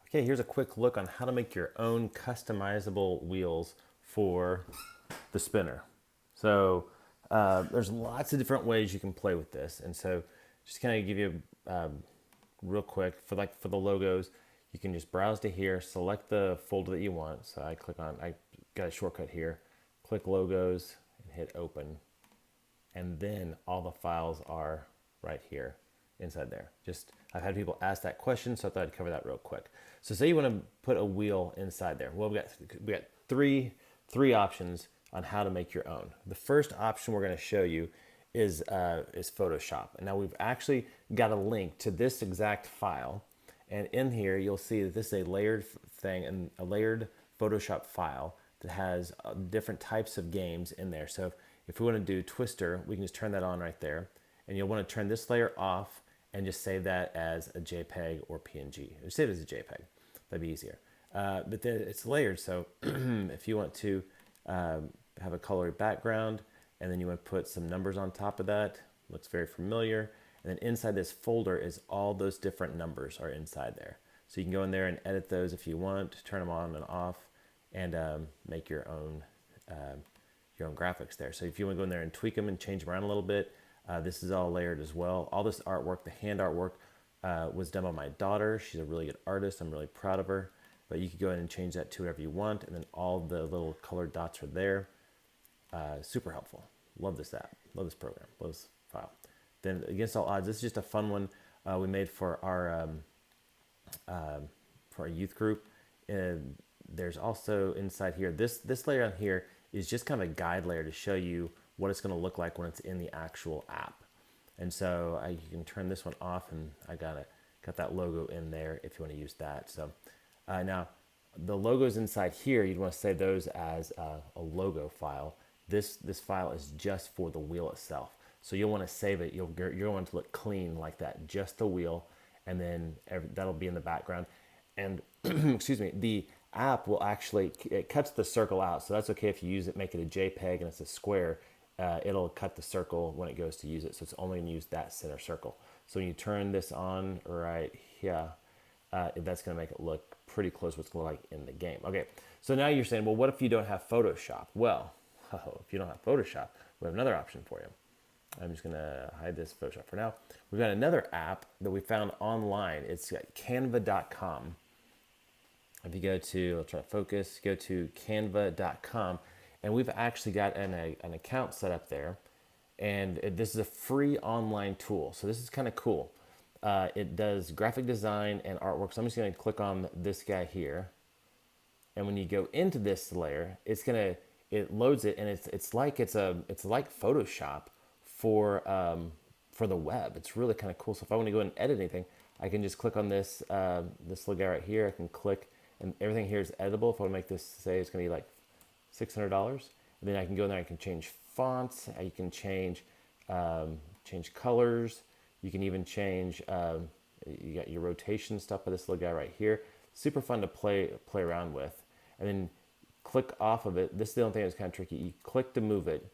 Okay, here's a quick look on how to make your own customizable wheels for the spinner. So there's lots of different ways you can play with this, and so just kind of give you real quick for the logos, you can just browse to here, select the folder that you want. So I got a shortcut here, click logos and hit open, and then all the files are right here inside there. Just I've had people ask that question, so I thought I'd cover that real quick. So say you want to put a wheel inside there. Well, we got three options on how to make your own. The first option we're going to show you is Photoshop. And now we've actually got a link to this exact file, and in here you'll see that this is a layered thing and a layered Photoshop file that has different types of games in there. So if we want to do Twister, we can just turn that on right there, and you'll want to turn this layer off and just save that as a JPEG or PNG. Or save it as a JPEG. That'd be easier. But then it's layered, so if you want to have a colored background, and then you want to put some numbers on top of that, looks very familiar. And then inside this folder is all those different numbers are inside there. So you can go in there and edit those if you want, turn them on and off, and make your own graphics there. So if you want to go in there and tweak them and change them around a little bit, this is all layered as well. All this artwork, the hand artwork, was done by my daughter. She's a really good artist. I'm really proud of her. But you could go ahead and change that to whatever you want, and then all the little colored dots are there. Super helpful. Love this app. Love this program. Love this file. Then Against All Odds, this is just a fun one we made for our youth group. And there's also inside here, this layer on here is just kind of a guide layer to show you what it's going to look like when it's in the actual app. And so you can turn this one off, and I got that logo in there if you want to use that. So now the logos inside here, you'd want to save those as a logo file. This file is just for the wheel itself. So you'll want to save it. You're going to look clean like that, just the wheel, and then that'll be in the background. And excuse me, the app will actually, it cuts the circle out. So that's okay if you use it, make it a JPEG and it's a square. It'll cut the circle when it goes to use it. So it's only going to use that center circle. So when you turn this on right here, that's going to make it look pretty close to what's going to look like in the game. Okay, so now you're saying, well, what if you don't have Photoshop? Well, if you don't have Photoshop, we have another option for you. I'm just going to hide this Photoshop for now. We've got another app that we found online. It's canva.com. If you go to, I'll try to focus, go to canva.com, and we've actually got an account set up there. And this is a free online tool. So this is kind of cool. It does graphic design and artwork. So I'm just going to click on this guy here. And when you go into this layer, it loads it, and it's like Photoshop for the web. It's really kind of cool. So if I want to go and edit anything, I can just click on this little guy right here. I can click, and everything here is editable. If I want to make this, say it's going to be like $600, and then I can go in there. I can change fonts. You can change colors. You can even change. You got your rotation stuff by this little guy right here. Super fun to play around with. And then click off of it. This is the only thing that's kind of tricky. You click to move it,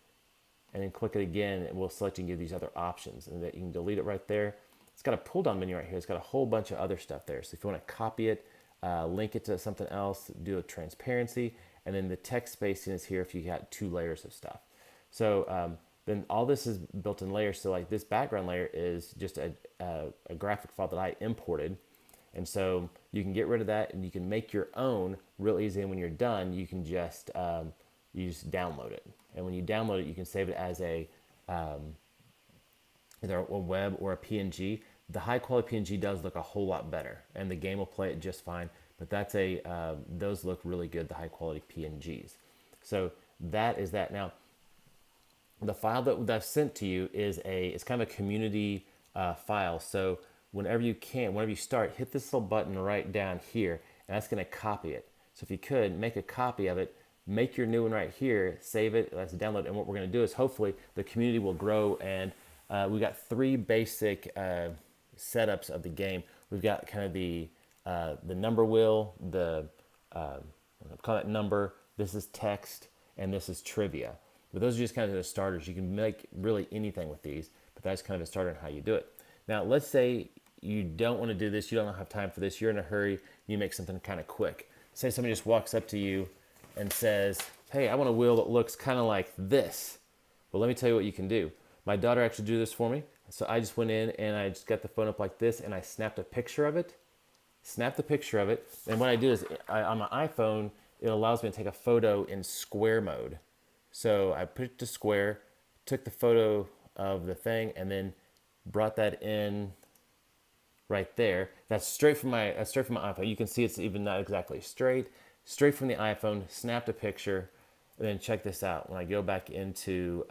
and then click it again, and we'll select and give these other options. And that you can delete it right there. It's got a pull-down menu right here. It's got a whole bunch of other stuff there. So if you want to copy it, link it to something else, do a transparency, and then the text spacing is here if you got 2 layers of stuff. So then all this is built in layers. So like this background layer is just a graphic file that I imported. And so you can get rid of that, and you can make your own real easy. And when you're done, you can just download it. And when you download it, you can save it as either a web or a PNG. The high quality PNG does look a whole lot better, and the game will play it just fine. But that's those look really good, the high quality PNGs. So that is that. Now, the file that I've sent to you is it's kind of a community file. So whenever you start, hit this little button right down here, and that's going to copy it. So if you could, make a copy of it, make your new one right here, save it, let's download. And what we're going to do is hopefully the community will grow, and we got 3 basic setups of the game. We've got kind of the number wheel, call it number, this is text, and this is trivia. But those are just kind of the starters. You can make really anything with these, but that's kind of a starter on how you do it. Now, let's say you don't want to do this, you don't have time for this, you're in a hurry, you make something kind of quick. Say somebody just walks up to you and says, hey, I want a wheel that looks kind of like this. Well, let me tell you what you can do. My daughter actually drew this for me. So I just went in and I just got the phone up like this and I snapped a picture of it. And what I do is on my iPhone, it allows me to take a photo in square mode. So I put it to square, took the photo of the thing, and then brought that in right there. That's straight from my iPhone. You can see it's even not exactly straight from the iPhone. Snapped a picture, and then check this out. When I go back into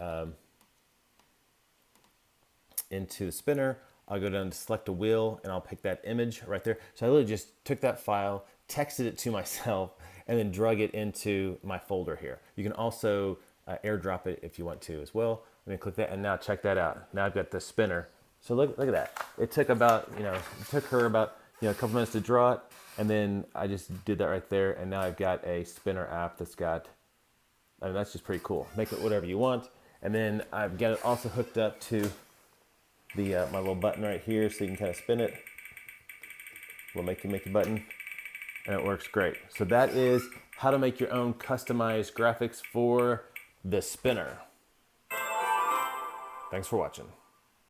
the spinner, I'll go down to select a wheel, and I'll pick that image right there. So I literally just took that file, texted it to myself, and then drug it into my folder here. You can also airdrop it if you want to as well. I'm gonna click that, and now check that out. Now I've got the spinner. So look at that. It took about, it took her about, a couple minutes to draw it, and then I just did that right there, and now I've got a spinner app that's got, that's just pretty cool. Make it whatever you want. And then I've got it also hooked up to the my little button right here, so you can kind of spin it. We'll make a button, and it works great. So that is how to make your own customized graphics for the spinner. Thanks for watching.